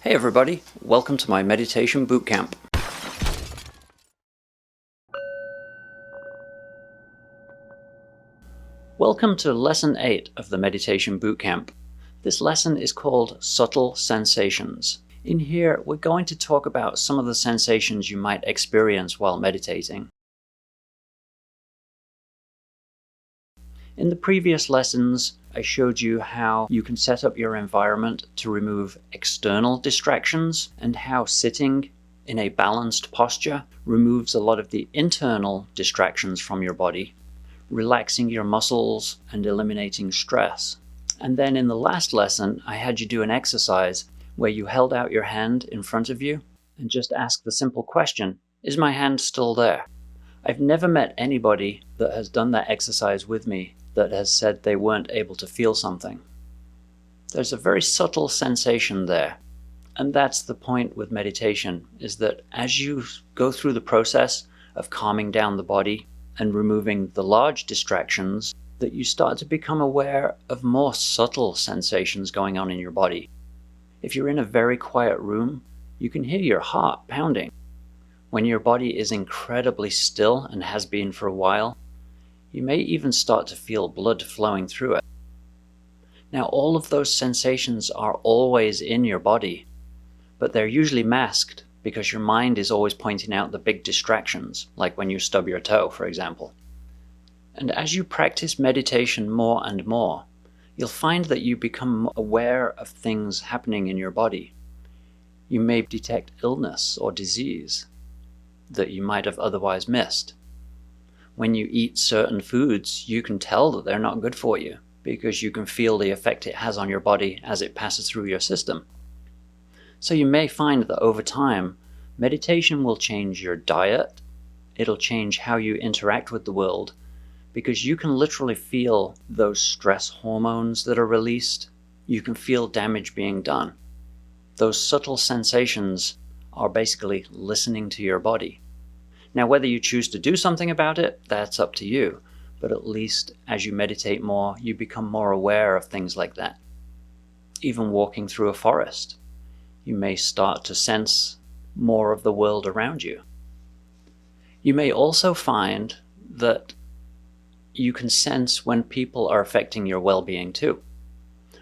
Hey everybody, welcome to my meditation bootcamp. Welcome to lesson 8 of the meditation bootcamp. This lesson is called Subtle Sensations. In here, we're going to talk about some of the sensations you might experience while meditating. In the previous lessons, I showed you how you can set up your environment to remove external distractions and how sitting in a balanced posture removes a lot of the internal distractions from your body, relaxing your muscles and eliminating stress. And then in the last lesson, I had you do an exercise where you held out your hand in front of you and just asked the simple question, is my hand still there? I've never met anybody that has done that exercise with me that has said they weren't able to feel something. There's a very subtle sensation there. And that's the point with meditation, is that as you go through the process of calming down the body and removing the large distractions, that you start to become aware of more subtle sensations going on in your body. If you're in a very quiet room, you can hear your heart pounding. When your body is incredibly still and has been for a while, you may even start to feel blood flowing through it. Now, all of those sensations are always in your body, but they're usually masked because your mind is always pointing out the big distractions, like when you stub your toe, for example. And as you practice meditation more and more, you'll find that you become aware of things happening in your body. You may detect illness or disease that you might have otherwise missed. When you eat certain foods, you can tell that they're not good for you because you can feel the effect it has on your body as it passes through your system. So you may find that over time, meditation will change your diet. It'll change how you interact with the world because you can literally feel those stress hormones that are released. You can feel damage being done. Those subtle sensations are basically listening to your body. Now, whether you choose to do something about it, that's up to you. But at least as you meditate more, you become more aware of things like that. Even walking through a forest, you may start to sense more of the world around you. You may also find that you can sense when people are affecting your well-being too.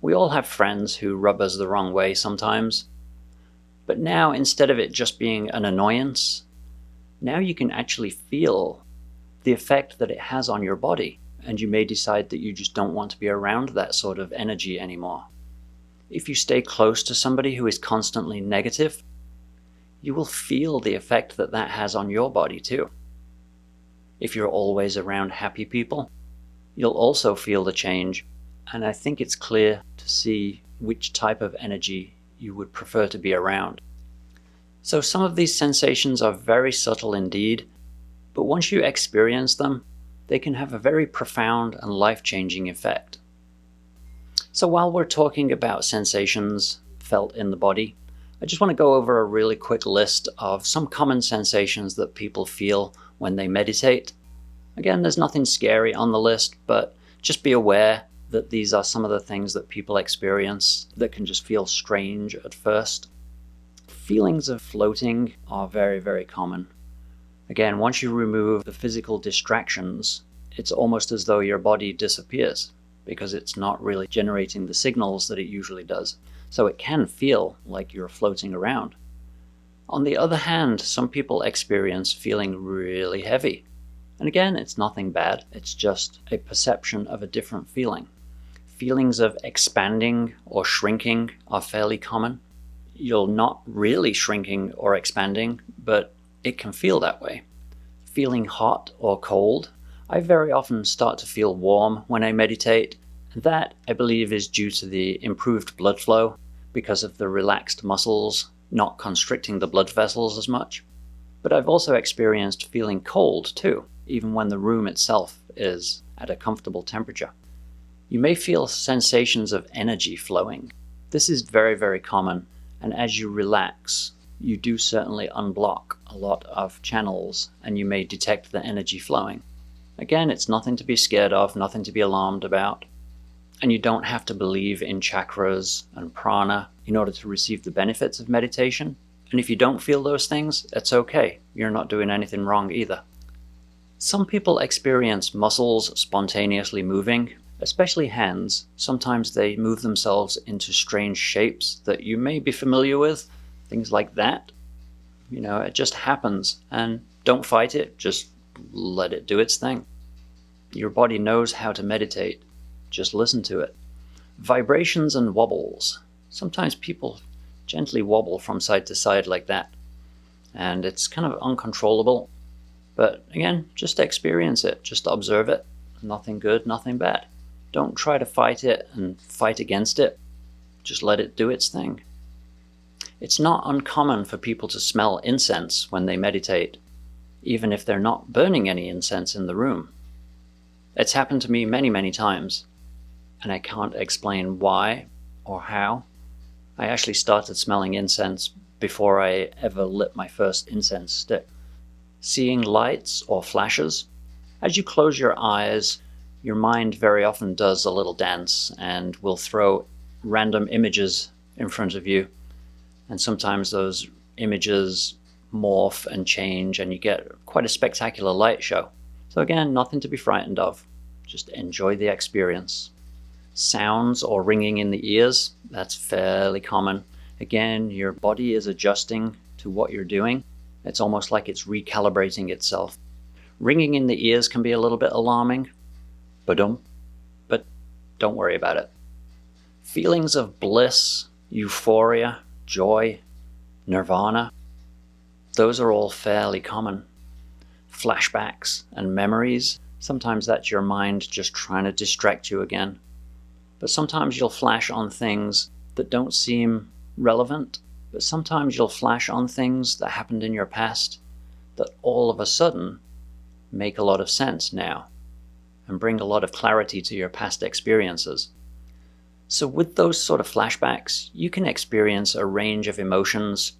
We all have friends who rub us the wrong way sometimes. But now, instead of it just being an annoyance, now you can actually feel the effect that it has on your body, and you may decide that you just don't want to be around that sort of energy anymore. If you stay close to somebody who is constantly negative, you will feel the effect that that has on your body too. If you're always around happy people, you'll also feel the change, and I think it's clear to see which type of energy you would prefer to be around. So some of these sensations are very subtle indeed, but once you experience them, they can have a very profound and life-changing effect. So while we're talking about sensations felt in the body, I just want to go over a really quick list of some common sensations that people feel when they meditate. Again, there's nothing scary on the list, but just be aware that these are some of the things that people experience that can just feel strange at first. Feelings of floating are very, very common. Again, once you remove the physical distractions, it's almost as though your body disappears because it's not really generating the signals that it usually does. So it can feel like you're floating around. On the other hand, some people experience feeling really heavy. And again, it's nothing bad. It's just a perception of a different feeling. Feelings of expanding or shrinking are fairly common. You're not really shrinking or expanding, but it can feel that way. Feeling hot or cold. I very often start to feel warm when I meditate. That, I believe, is due to the improved blood flow because of the relaxed muscles not constricting the blood vessels as much. But I've also experienced feeling cold too, even when the room itself is at a comfortable temperature. You may feel sensations of energy flowing. This is very, very common. And as you relax, you do certainly unblock a lot of channels and you may detect the energy flowing. Again, it's nothing to be scared of, nothing to be alarmed about. And you don't have to believe in chakras and prana in order to receive the benefits of meditation. And if you don't feel those things, it's okay. You're not doing anything wrong either. Some people experience muscles spontaneously moving, especially hands. Sometimes they move themselves into strange shapes that you may be familiar with, things like that. It just happens, and don't fight it, just let it do its thing. Your body knows how to meditate. Just listen to it. Vibrations and wobbles. Sometimes people gently wobble from side to side like that, and it's kind of uncontrollable. But again, just experience it, just observe it. Nothing good, nothing bad. Don't try to fight it and fight against it. Just let it do its thing. It's not uncommon for people to smell incense when they meditate, even if they're not burning any incense in the room. It's happened to me many, many times, and I can't explain why or how. I actually started smelling incense before I ever lit my first incense stick. Seeing lights or flashes. As you close your eyes, your mind very often does a little dance and will throw random images in front of you. And sometimes those images morph and change, and you get quite a spectacular light show. So again, nothing to be frightened of. Just enjoy the experience. Sounds or ringing in the ears, that's fairly common. Again, your body is adjusting to what you're doing. It's almost like it's recalibrating itself. Ringing in the ears can be a little bit alarming, but don't worry about it. Feelings of bliss, euphoria, joy, nirvana, those are all fairly common. Flashbacks and memories, sometimes that's your mind just trying to distract you again. But sometimes you'll flash on things that don't seem relevant. But sometimes you'll flash on things that happened in your past that all of a sudden make a lot of sense now and bring a lot of clarity to your past experiences. So with those sort of flashbacks, you can experience a range of emotions,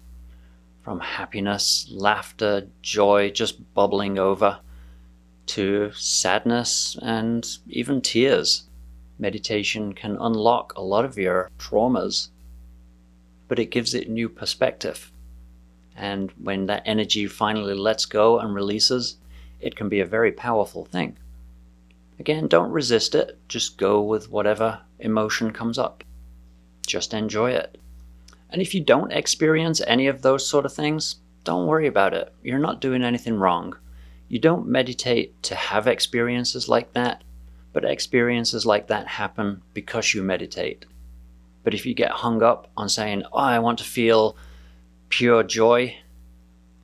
from happiness, laughter, joy just bubbling over, to sadness and even tears. Meditation can unlock a lot of your traumas, but it gives it new perspective. And when that energy finally lets go and releases, it can be a very powerful thing. Again, don't resist it. Just go with whatever emotion comes up. Just enjoy it. And if you don't experience any of those sort of things, don't worry about it. You're not doing anything wrong. You don't meditate to have experiences like that, but experiences like that happen because you meditate. But if you get hung up on saying, I want to feel pure joy,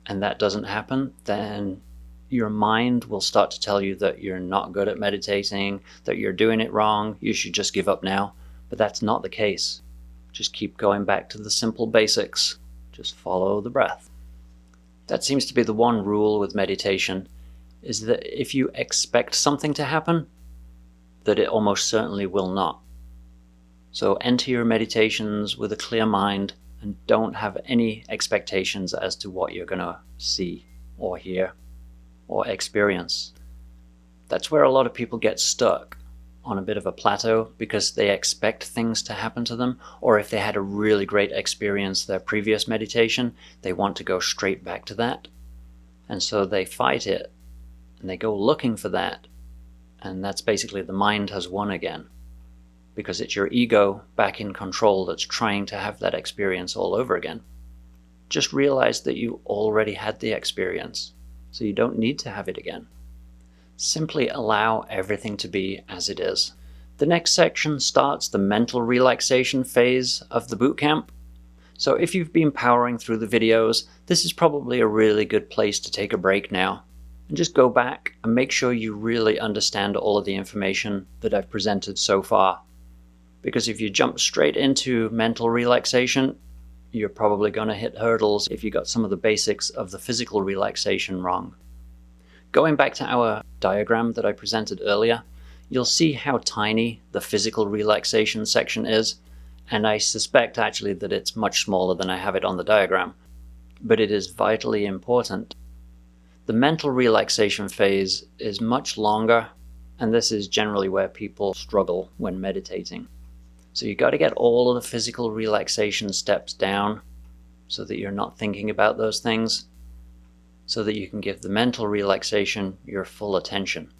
and that doesn't happen, then your mind will start to tell you that you're not good at meditating, that you're doing it wrong, you should just give up now. But that's not the case. Just keep going back to the simple basics. Just follow the breath. That seems to be the one rule with meditation, is that if you expect something to happen, that it almost certainly will not. So enter your meditations with a clear mind and don't have any expectations as to what you're going to see or hear or experience. That's where a lot of people get stuck, on a bit of a plateau, because they expect things to happen to them, or if they had a really great experience their previous meditation, they want to go straight back to that. And so they fight it and they go looking for that. And that's basically the mind has won again, because it's your ego back in control that's trying to have that experience all over again. Just realize that you already had the experience, so you don't need to have it again. Simply allow everything to be as it is. The next section starts the mental relaxation phase of the bootcamp. So if you've been powering through the videos, this is probably a really good place to take a break now. And just go back and make sure you really understand all of the information that I've presented so far. Because if you jump straight into mental relaxation, you're probably going to hit hurdles if you got some of the basics of the physical relaxation wrong. Going back to our diagram that I presented earlier, you'll see how tiny the physical relaxation section is, and I suspect actually that it's much smaller than I have it on the diagram, but it is vitally important. The mental relaxation phase is much longer, And this is generally where people struggle when meditating. So you got to get all of the physical relaxation steps down so that you're not thinking about those things, so that you can give the mental relaxation your full attention.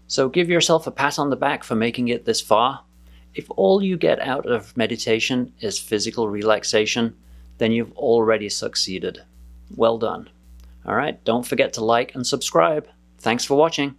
So give yourself a pat on the back for making it this far. If all you get out of meditation is physical relaxation, then you've already succeeded. Well done. All right, don't forget to like and subscribe. Thanks for watching.